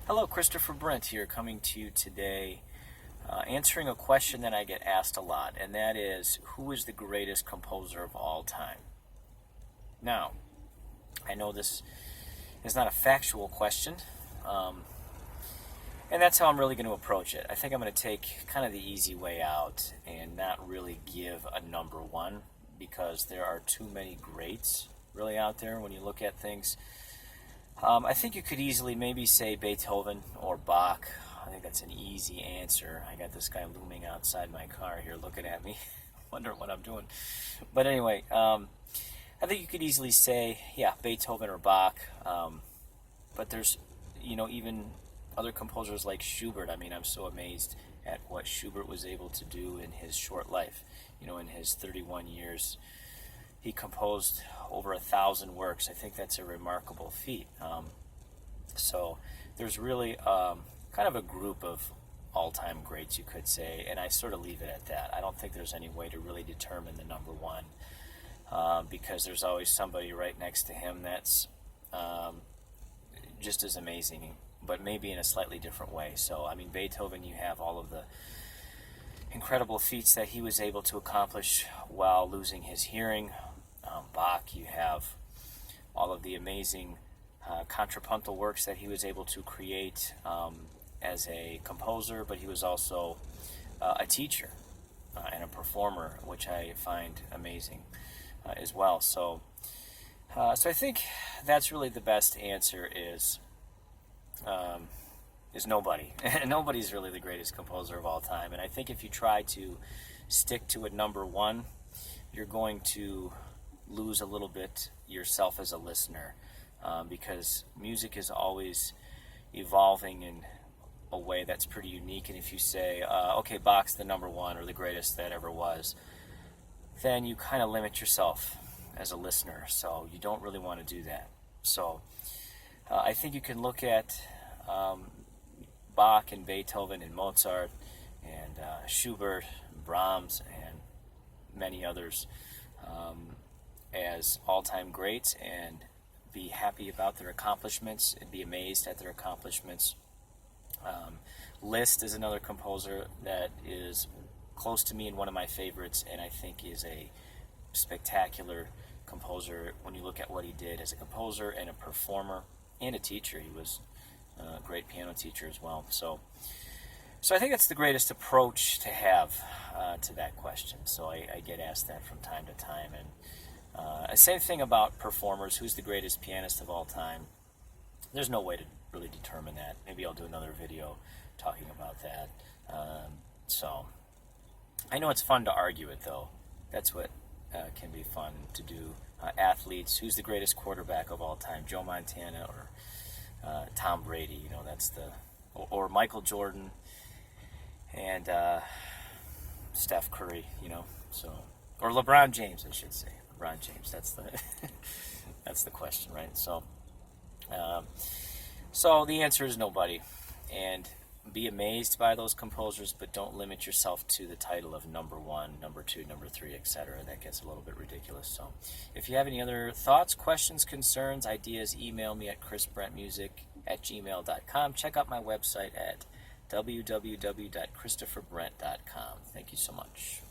Hello, Christopher Brent here, coming to you today, answering a question that I get asked a lot, and that is, who is the greatest composer of all time? Now, I know this is not a factual question, and that's how I'm really going to approach it. I think I'm going to take kind of the easy way out and not really give a number one, because there are too many greats really out there when you look at things. I think you could easily maybe say Beethoven or Bach. I think that's an easy answer. I got this guy looming outside my car here looking at me, wondering what I'm doing. But anyway, I think you could easily say, yeah, Beethoven or Bach. But there's, even other composers like Schubert. I mean, I'm so amazed at what Schubert was able to do in his short life. In his 31 years, he composed over 1,000 works. I think that's a remarkable feat. So there's really kind of a group of all-time greats, you could say, and I sort of leave it at that. I don't think there's any way to really determine the number one, because there's always somebody right next to him that's just as amazing, but maybe in a slightly different way. So, I mean, Beethoven, you have all of the incredible feats that he was able to accomplish while losing his hearing. Bach, you have all of the amazing contrapuntal works that he was able to create as a composer, but he was also a teacher and a performer, which I find amazing as well. So I think that's really the best answer is nobody. Nobody's really the greatest composer of all time. And I think if you try to stick to a number one, you're going to lose a little bit yourself as a listener, because music is always evolving in a way that's pretty unique. And if you say, okay, Bach's the number one or the greatest that ever was, then you kind of limit yourself as a listener. So you don't really want to do that. So I think you can look at Bach and Beethoven and Mozart and Schubert, and Brahms, and many others as all-time greats, and be happy about their accomplishments and be amazed at their accomplishments. Liszt is another composer that is close to me and one of my favorites, and I think is a spectacular composer when you look at what he did as a composer and a performer and a teacher. He was a great piano teacher as well. So I think that's the greatest approach to have to that question. So I get asked that from time to time. And same thing about performers. Who's the greatest pianist of all time? There's no way to really determine that. Maybe I'll do another video talking about that. So I know it's fun to argue it, though. That's what can be fun to do. Athletes, who's the greatest quarterback of all time? Joe Montana or Tom Brady? That's or Michael Jordan and Steph Curry. So, or LeBron James, I should say. LeBron James. That's the question, right? So the answer is nobody, and be amazed by those composers, but don't limit yourself to the title of number one, number two, number three, etc. That gets a little bit ridiculous. So if you have any other thoughts, questions, concerns, ideas, email me at chrisbrentmusic@gmail.com. Check out my website at www.christopherbrent.com. Thank you so much.